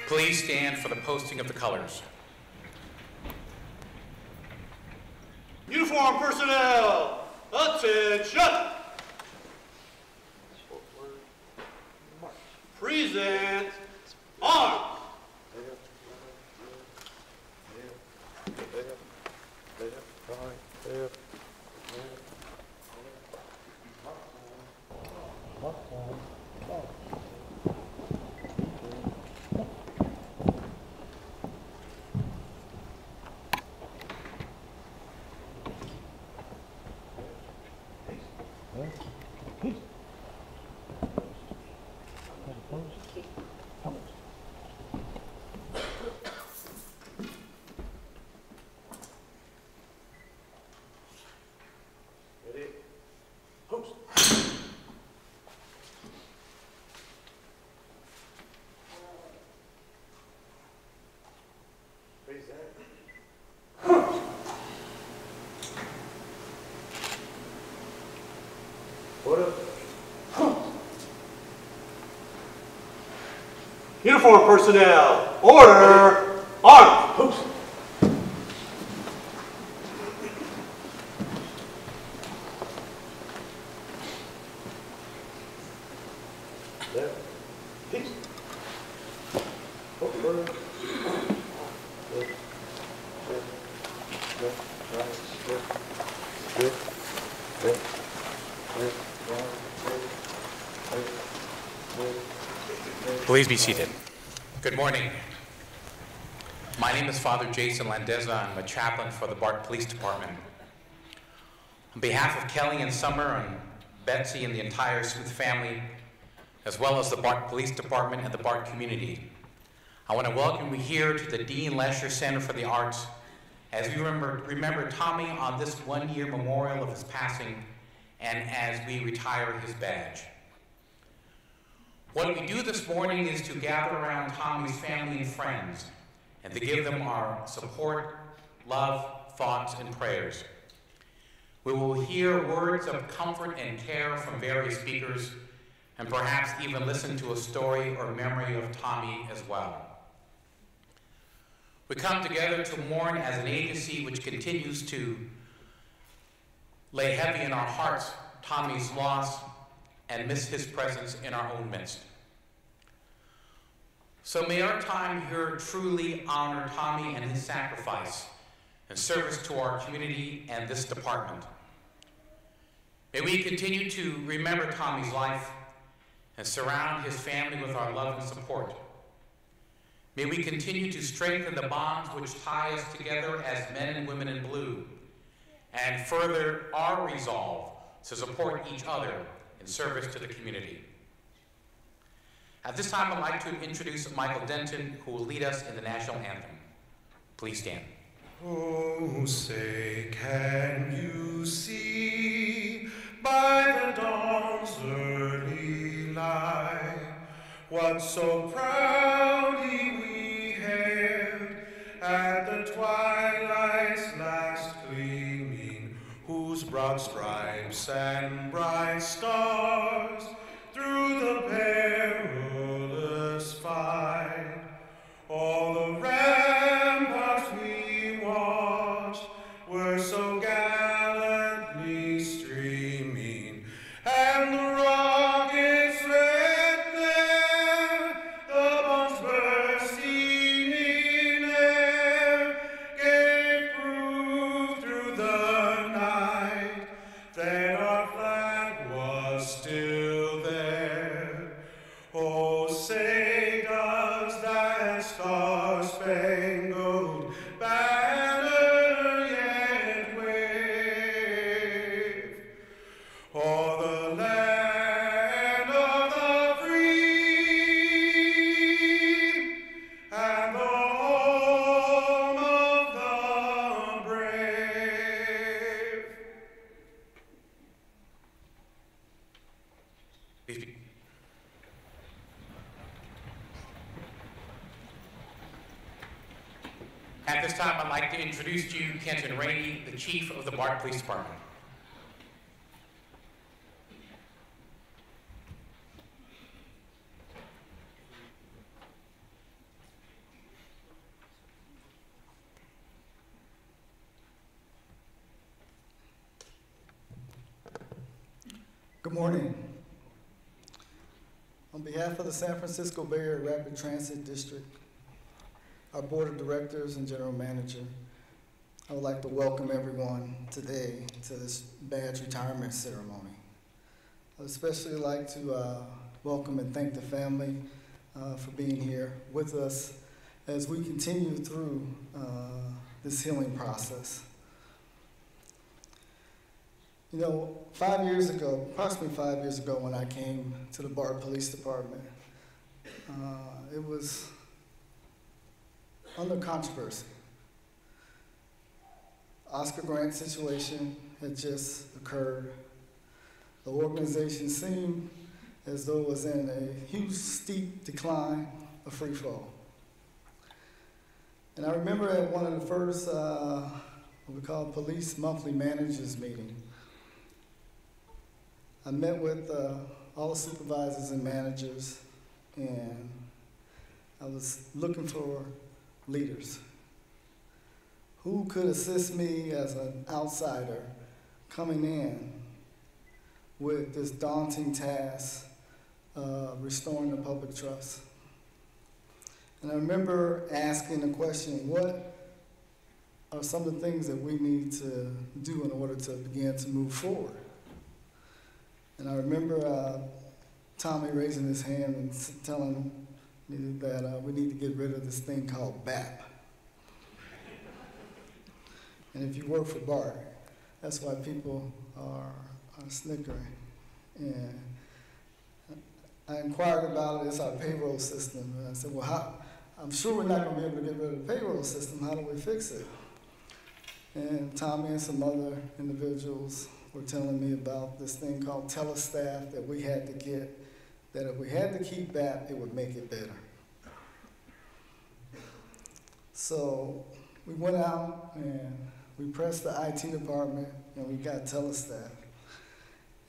Please stand for the posting of the colors. Uniform personnel, attention! Present arms. Uniform personnel, order, arms. Please be seated. Good morning. My name is Father Jason Landeza. I'm a chaplain for the BART Police Department. On behalf of Kelly and Summer and Betsy and the entire Smith family, as well as the BART Police Department and the BART community, I want to welcome you here to the Dean Lesher Center for the Arts as we remember Tommy on this one-year memorial of his passing and as we retire his badge. What we do this morning is to gather around Tommy's family and friends and to give them our support, love, thoughts, and prayers. We will hear words of comfort and care from various speakers and perhaps even listen to a story or memory of Tommy as well. We come together to mourn as an agency which continues to lay heavy in our hearts Tommy's loss and miss his presence in our own midst. So may our time here truly honor Tommy and his sacrifice and service to our community and this department. May we continue to remember Tommy's life and surround his family with our love and support. May we continue to strengthen the bonds which tie us together as men and women in blue and further our resolve to support each other in service to the community. At this time, I'd like to introduce Michael Denton, who will lead us in the national anthem. Please stand. Oh, say, can you see by the dawn's early light what so proudly we hailed at the twilight's last gleaming, whose broad stripes and bright stars through the perilous fight, all the ramparts we watched were so gallantly streaming, and the rockets red glare, the bombs bursting in air, gave proof through the night that our flag was still there. Oh, say does that star-spangled banner yet wave o'er the land of the free and the home of the brave? Please be- At this time, I'd like to introduce to you Kenton Rainey, the Chief of the BART Police Department. morning. On behalf of the San Francisco Bay Area Rapid Transit District, our Board of Directors and General Manager, I would like to welcome everyone today to this badge retirement ceremony. I'd especially like to welcome and thank the family for being here with us as we continue through this healing process. You know, 5 years ago, approximately 5 years ago, when I came to the BART Police Department, it was under controversy. Oscar Grant's situation had just occurred. The organization seemed as though it was in a huge, steep decline, a free fall. And I remember at one of the first, what we call police monthly managers meeting, I met with all the supervisors and managers, and I was looking for leaders. Who could assist me as an outsider coming in with this daunting task of restoring the public trust? And I remember asking the question, what are some of the things that we need to do in order to begin to move forward? And I remember Tommy raising his hand and telling me that we need to get rid of this thing called BAP. And if you work for BART, that's why people are snickering. And I inquired about it. It's our payroll system. And I said, well, I'm sure we're not going to be able to get rid of the payroll system. How do we fix it? And Tommy and some other individuals were telling me about this thing called telestaff that we had to get, that if we had to keep that, it would make it better. So we went out and we pressed the IT department and we got telestaff.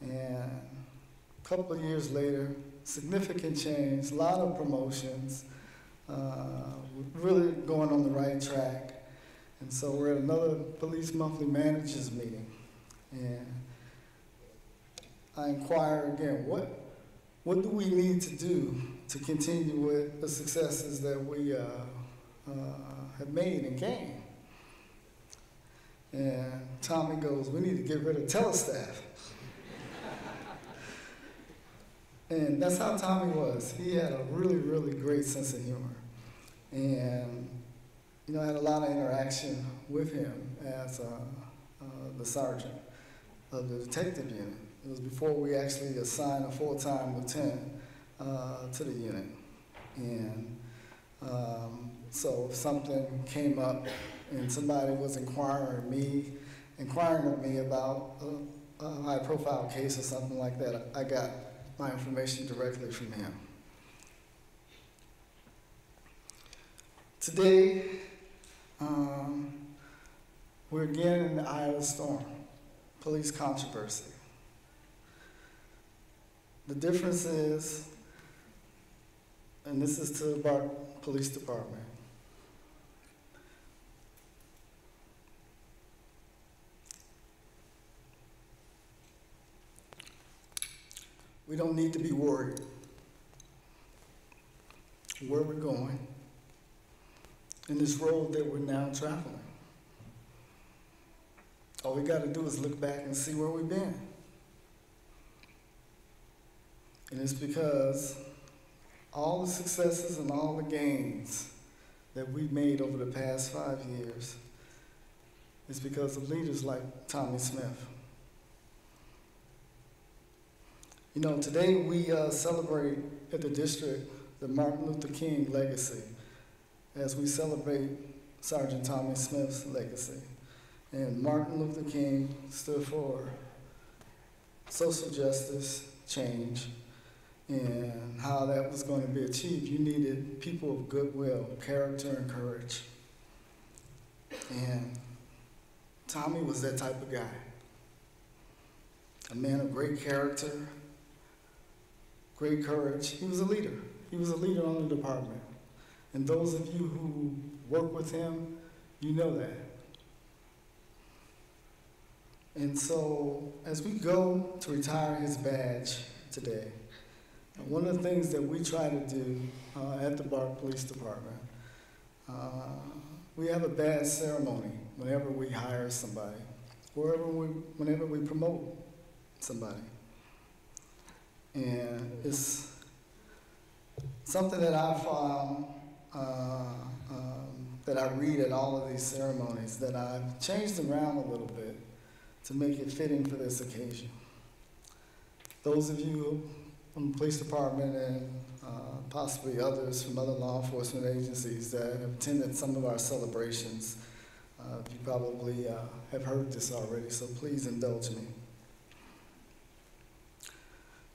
And a couple of years later, significant change, a lot of promotions, really going on the right track. And so we're at another police monthly managers meeting. And I inquire again, what do we need to do to continue with the successes that we have made and gained? And Tommy goes, we need to get rid of telestaff. And that's how Tommy was. He had a really, really great sense of humor. And, you know, I had a lot of interaction with him as the sergeant of the detective unit. It was before we actually assigned a full-time lieutenant to the unit. And so if something came up and somebody was inquiring of me about a high-profile case or something like that, I got my information directly from him. Today, we're again in the eye of the storm, police controversy. The difference is, and this is to the BART Police Department, we don't need to be worried where we're going in this road that we're now traveling. All we got to do is look back and see where we've been. And it's because all the successes and all the gains that we've made over the past 5 years is because of leaders like Tommy Smith. You know, today we celebrate at the district the Martin Luther King legacy as we celebrate Sergeant Tommy Smith's legacy. And Martin Luther King stood for social justice, change, and how that was going to be achieved. You needed people of goodwill, character, and courage. And Tommy was that type of guy. A man of great character, great courage. He was a leader. He was a leader on the department. And those of you who work with him, you know that. And so as we go to retire his badge today, one of the things that we try to do at the BART Police Department, we have a badge ceremony whenever we hire somebody, whenever we promote somebody. And it's something that I found that I read at all of these ceremonies that I've changed around a little bit to make it fitting for this occasion. Those of you from the police department and possibly others from other law enforcement agencies that have attended some of our celebrations, you probably have heard this already, so please indulge me.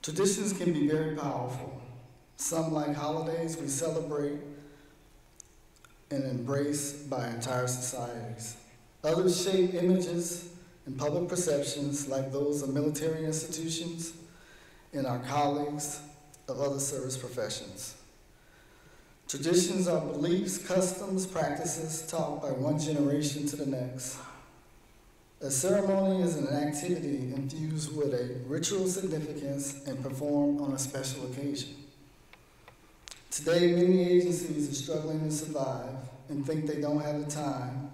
Traditions can be very powerful. Some, like holidays, we celebrate and embrace by entire societies. Others shape images and public perceptions, like those of military institutions and our colleagues of other service professions. Traditions are beliefs, customs, practices taught by one generation to the next. A ceremony is an activity infused with a ritual significance and performed on a special occasion. Today, many agencies are struggling to survive and think they don't have the time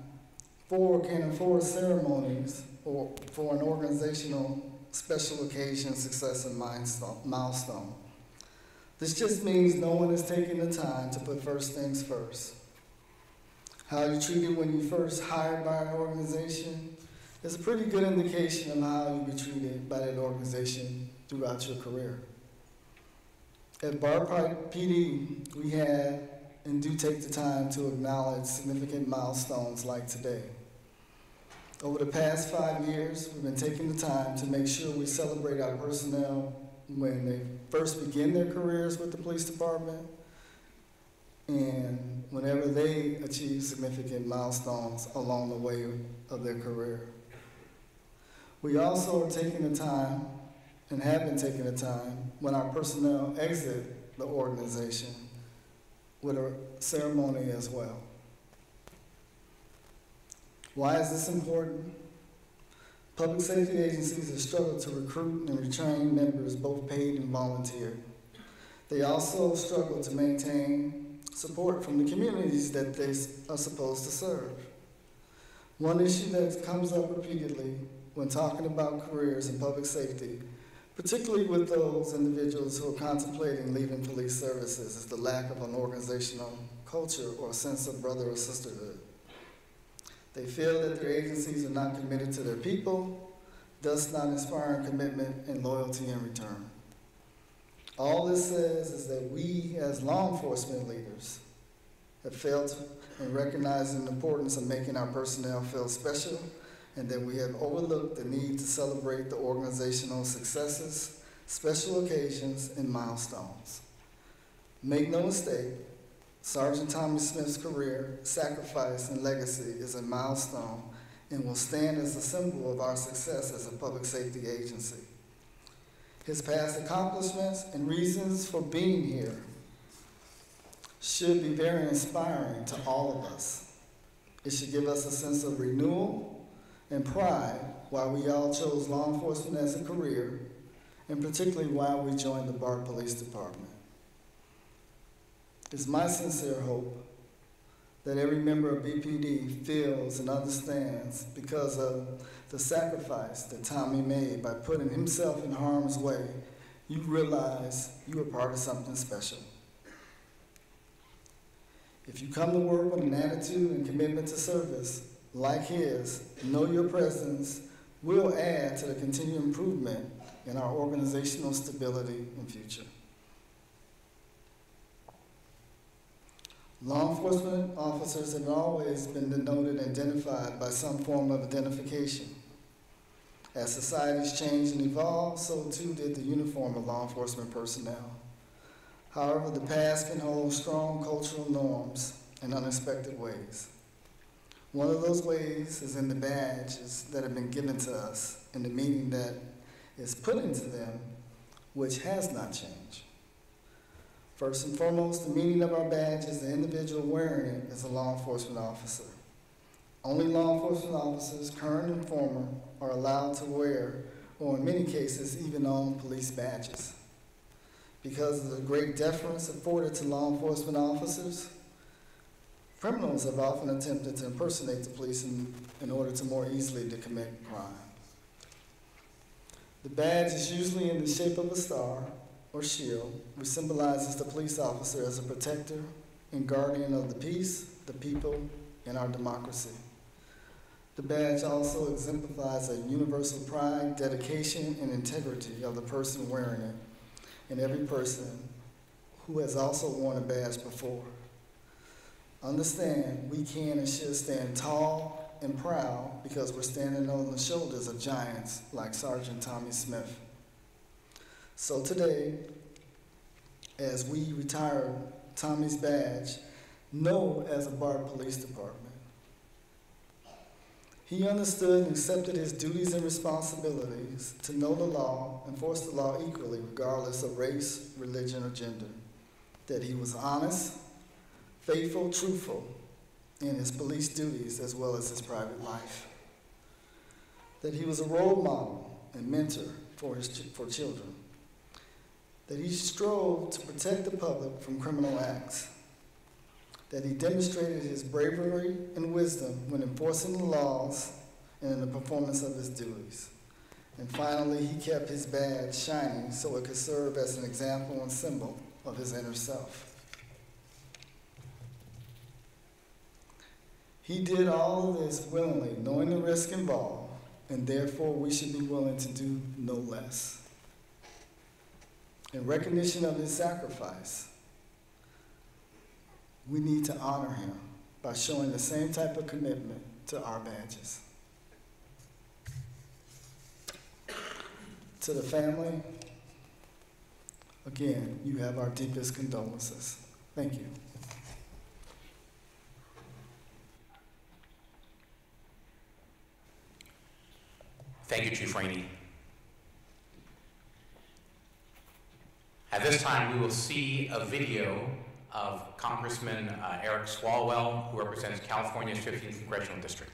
or can afford ceremonies or for an organizational special occasion, success, and milestone. This just means no one is taking the time to put first things first. How you're treated when you first hired by an organization is a pretty good indication of how you'll be treated by that organization throughout your career. At BART PD, we have and do take the time to acknowledge significant milestones like today. Over the past 5 years, we've been taking the time to make sure we celebrate our personnel when they first begin their careers with the police department and whenever they achieve significant milestones along the way of their career. We also are taking the time and have been taking the time when our personnel exit the organization with a ceremony as well. Why is this important? Public safety agencies have struggled to recruit and retrain members, both paid and volunteer. They also struggle to maintain support from the communities that they are supposed to serve. One issue that comes up repeatedly when talking about careers in public safety, particularly with those individuals who are contemplating leaving police services, is the lack of an organizational culture or a sense of brother or sisterhood. They feel that their agencies are not committed to their people, thus not inspiring commitment and loyalty in return. All this says is that we, as law enforcement leaders, have failed in recognizing the importance of making our personnel feel special, and that we have overlooked the need to celebrate the organizational successes, special occasions, and milestones. Make no mistake, Sergeant Tommy Smith's career, sacrifice, and legacy is a milestone and will stand as a symbol of our success as a public safety agency. His past accomplishments and reasons for being here should be very inspiring to all of us. It should give us a sense of renewal and pride why we all chose law enforcement as a career, and particularly why we joined the BART Police Department. It's my sincere hope that every member of BPD feels and understands, because of the sacrifice that Tommy made by putting himself in harm's way, you realize you are part of something special. If you come to work with an attitude and commitment to service like his, know your presence will add to the continued improvement in our organizational stability and future. Law enforcement officers have always been denoted and identified by some form of identification. As societies change and evolve, so too did the uniform of law enforcement personnel. However, the past can hold strong cultural norms in unexpected ways. One of those ways is in the badges that have been given to us and the meaning that is put into them, which has not changed. First and foremost, the meaning of our badge is the individual wearing it as a law enforcement officer. Only law enforcement officers, current and former, are allowed to wear, or in many cases, even own police badges. Because of the great deference afforded to law enforcement officers, criminals have often attempted to impersonate the police in order to more easily to commit crime. The badge is usually in the shape of a star or shield, which symbolizes the police officer as a protector and guardian of the peace, the people, and our democracy. The badge also exemplifies a universal pride, dedication, and integrity of the person wearing it, and every person who has also worn a badge before. Understand, we can and should stand tall and proud because we're standing on the shoulders of giants like Sergeant Tommy Smith. So today, as we retire Tommy's badge, know as a BART Police Department, he understood and accepted his duties and responsibilities to know the law, enforce the law equally, regardless of race, religion, or gender. That he was honest, faithful, truthful in his police duties as well as his private life. That he was a role model and mentor for children. That he strove to protect the public from criminal acts. That he demonstrated his bravery and wisdom when enforcing the laws and in the performance of his duties. And finally, he kept his badge shining so it could serve as an example and symbol of his inner self. He did all of this willingly, knowing the risk involved, and therefore we should be willing to do no less. In recognition of his sacrifice, we need to honor him by showing the same type of commitment to our badges. To the family, again, you have our deepest condolences. Thank you. Thank you, Chief Rainey. At this time, we will see a video of Congressman Eric Swalwell, who represents California's 15th Congressional District.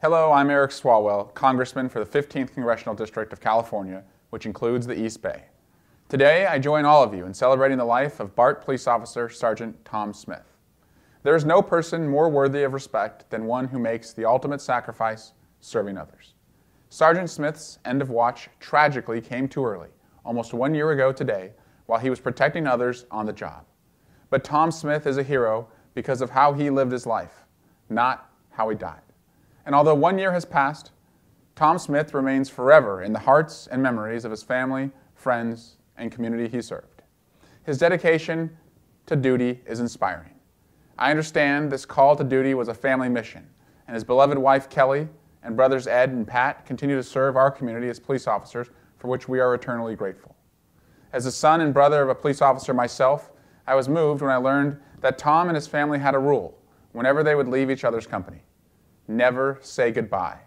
Hello, I'm Eric Swalwell, Congressman for the 15th Congressional District of California, which includes the East Bay. Today, I join all of you in celebrating the life of BART Police Officer Sergeant Tom Smith. There is no person more worthy of respect than one who makes the ultimate sacrifice serving others. Sergeant Smith's end of watch tragically came too early, almost 1 year ago today, while he was protecting others on the job. But Tom Smith is a hero because of how he lived his life, not how he died. And although 1 year has passed, Tom Smith remains forever in the hearts and memories of his family, friends, and community he served. His dedication to duty is inspiring. I understand this call to duty was a family mission, and his beloved wife Kelly and brothers Ed and Pat continue to serve our community as police officers, for which we are eternally grateful. As the son and brother of a police officer myself, I was moved when I learned that Tom and his family had a rule whenever they would leave each other's company. Never say goodbye.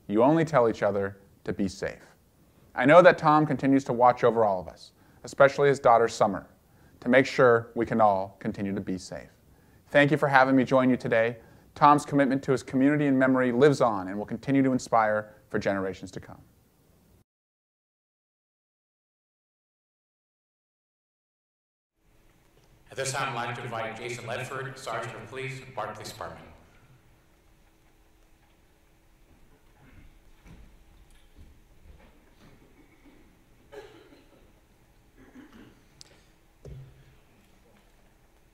You only tell each other to be safe. I know that Tom continues to watch over all of us, especially his daughter Summer, to make sure we can all continue to be safe. Thank you for having me join you today. Tom's commitment to his community and memory lives on and will continue to inspire for generations to come. At this time, I'd like to invite Jason Ledford, Sergeant of Police, BART Police Department.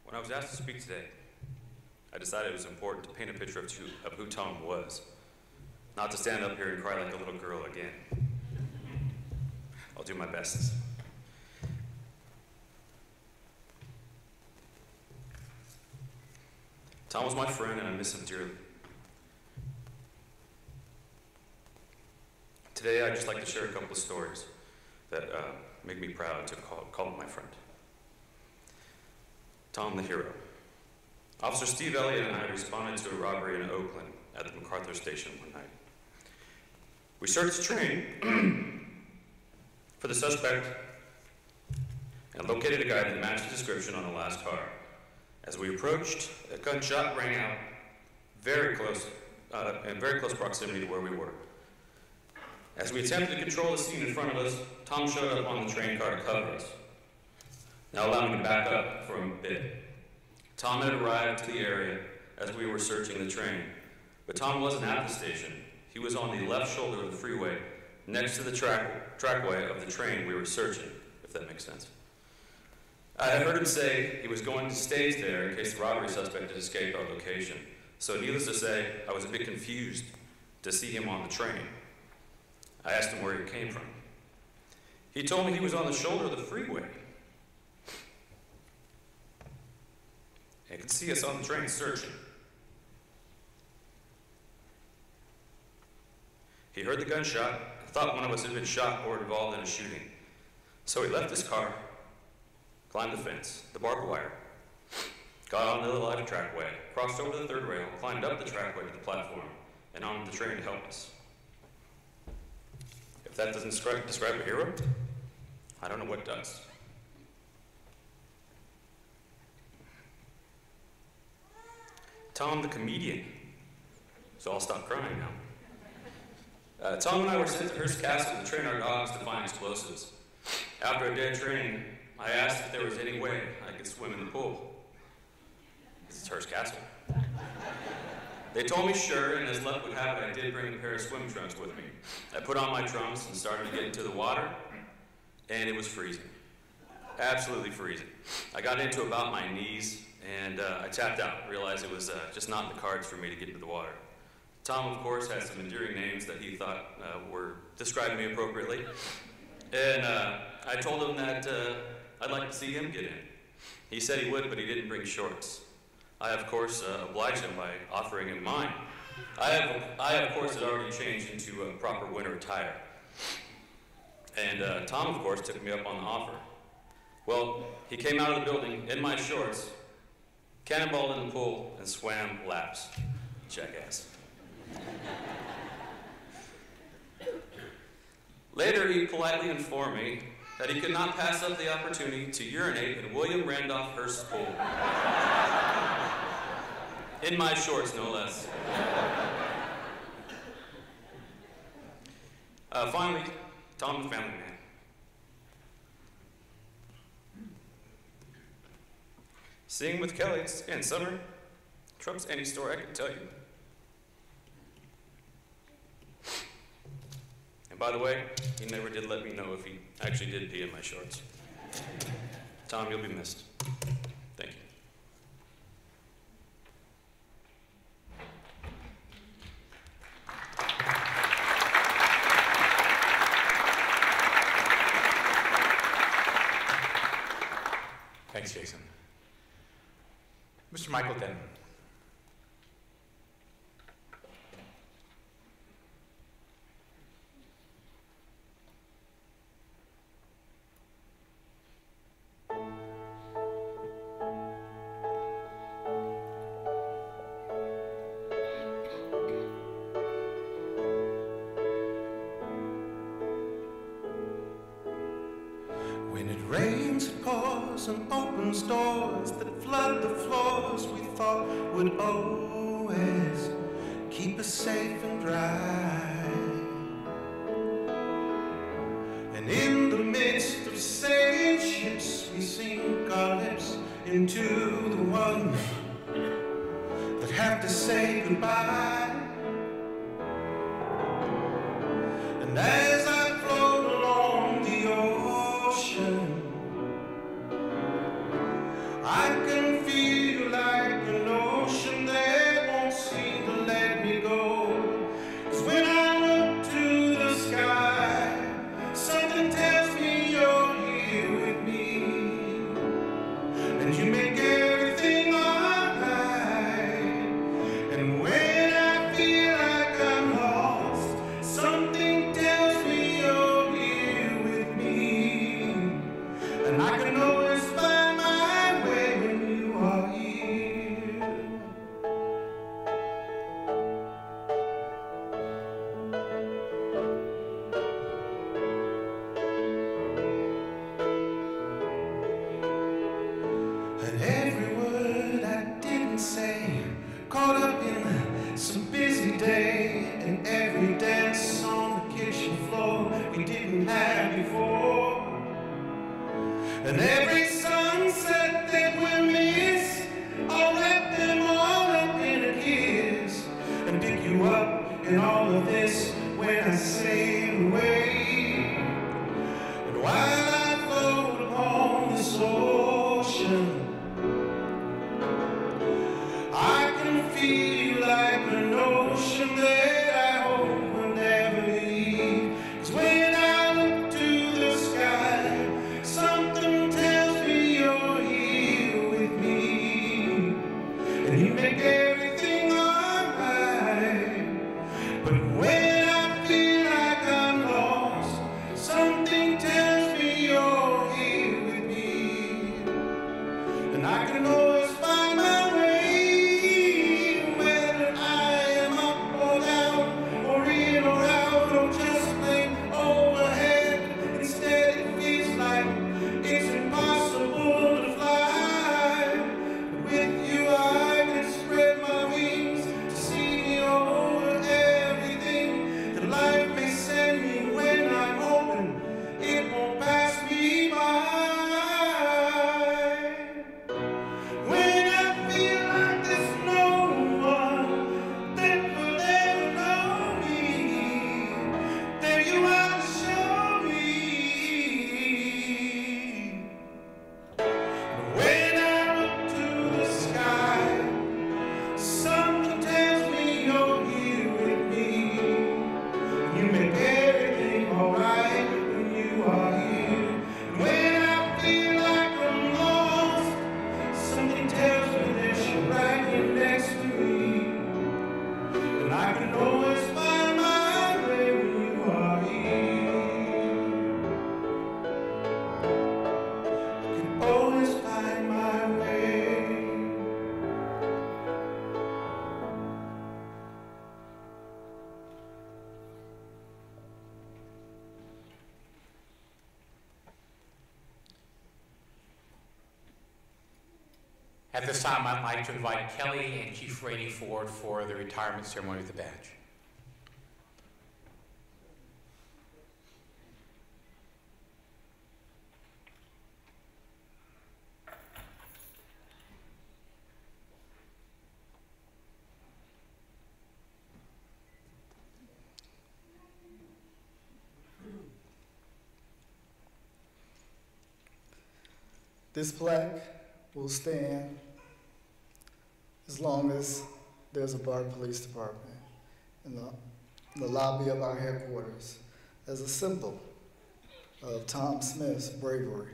When I was asked to speak today, I decided it was important to paint a picture of who Tom was, not to stand up here and cry like a little girl again. I'll do my best. Tom was my friend and I miss him dearly. Today I'd just like to share a couple of stories that make me proud to call him my friend. Tom the hero. Officer Steve Elliott and I responded to a robbery in Oakland at the MacArthur station one night. We searched the train for the suspect and located a guy that matched the description on the last car. As we approached, a gunshot rang out in very close proximity to where we were. As we attempted to control the scene in front of us, Tom showed up on the train car to cover us. Now allow me to back up for a bit. Tom had arrived to the area as we were searching the train, but Tom wasn't at the station. He was on the left shoulder of the freeway, next to the trackway of the train we were searching, if that makes sense. I had heard him say he was going to stage there in case the robbery suspect had escaped our location. So needless to say, I was a bit confused to see him on the train. I asked him where he came from. He told me he was on the shoulder of the freeway. And could see us on the train searching. He heard the gunshot and thought one of us had been shot or involved in a shooting. So he left his car, climbed the fence, the barbed wire, got on the live trackway, crossed over the third rail, climbed up the trackway to the platform, and onto the train to help us. If that doesn't describe a hero, I don't know what does. Tom the comedian. So I'll stop crying now. Tom and I were sent to Hearst Castle to train our dogs to find explosives. After a dead train, I asked if there was any way I could swim in the pool. It's Hearst Castle. They told me sure, and as luck would have it, I did bring a pair of swim trunks with me. I put on my trunks and started to get into the water, and it was freezing. Absolutely freezing. I got into about my knees, and I tapped out, realized it was just not in the cards for me to get into the water. Tom, of course, had some endearing names that he thought were describing me appropriately, and I told him that I'd like to see him get in. He said he would, but he didn't bring shorts. I, of course, obliged him by offering him mine. I of course, had already changed into a proper winter attire. And Tom, of course, took me up on the offer. Well, he came out of the building in my shorts, cannonballed in the pool, and swam laps. Jackass. Later, he politely informed me that he could not pass up the opportunity to urinate in William Randolph Hearst's pool. In my shorts, no less. Finally, Tom the family man. Seeing with Kelly in summer trumps any story I can tell you. And by the way, he never did let me know if he actually did pee in my shorts. Tom, you'll be missed. Thank you. Thanks, Jason. Mr. Michael Denton. When it rains, it pours and opens doors that flood the floors we thought would always keep us safe and dry. And in the midst of sailing ships, we sink our lips into the ones that have to say goodbye. And as I float along the ocean, I can feel like an ocean that won't seem to let me go. 'Cause when I look to the sky, something tells me you're here with me, and you make everything alright. And when I in all of this when I sail away. And while I float upon this ocean, I can feel like an ocean that I hope will never leave. 'Cause when I look to the sky, something tells me you're here with me, and you make everything alright. But when I feel like I'm lost, something tells me you're here with me, and I can always find my way. At this time, I'd like to invite Kelly and Chief Rainey forward for the retirement ceremony with the badge. This plaque will stand as long as there's a BART Police Department in the lobby of our headquarters as a symbol of Tom Smith's bravery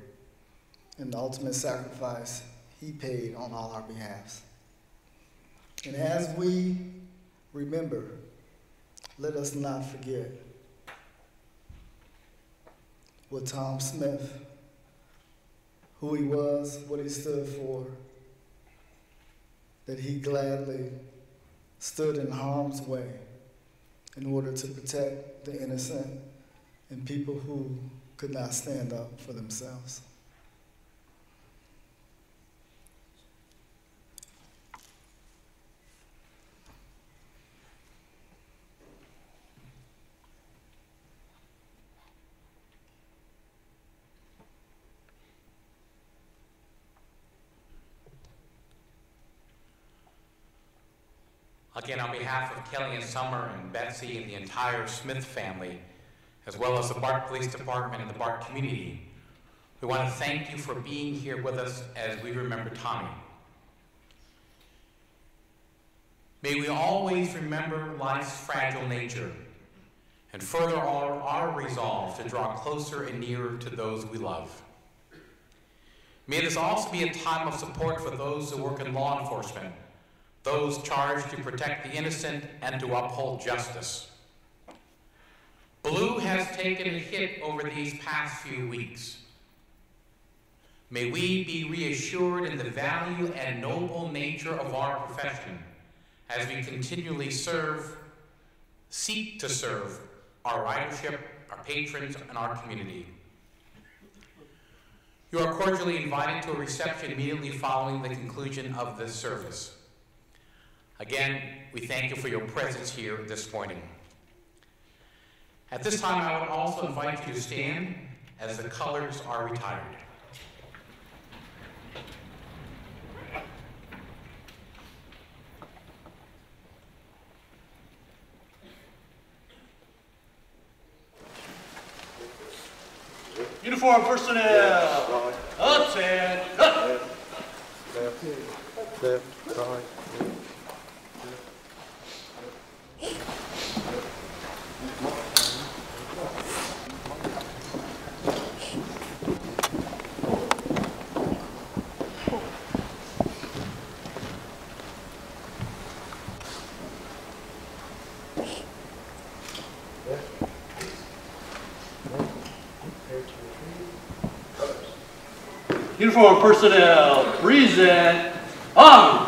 and the ultimate sacrifice he paid on all our behalves. And as we remember, let us not forget what Tom Smith, who he was, what he stood for, that he gladly stood in harm's way in order to protect the innocent and people who could not stand up for themselves. Again, on behalf of Kelly and Summer and Betsy and the entire Smith family, as well as the BART Police Department and the BART community, we want to thank you for being here with us as we remember Tommy. May we always remember life's fragile nature and further our resolve to draw closer and nearer to those we love. May this also be a time of support for those who work in law enforcement, those charged to protect the innocent and to uphold justice. Blue has taken a hit over these past few weeks. May we be reassured in the value and noble nature of our profession as we continually seek to serve our ridership, our patrons, and our community. You are cordially invited to a reception immediately following the conclusion of this service. Again, we thank you for your presence here this morning. At this time, I would also invite you to stand as the colors are retired. Uniform personnel, attention. Left, right. Uniform personnel, present, arms.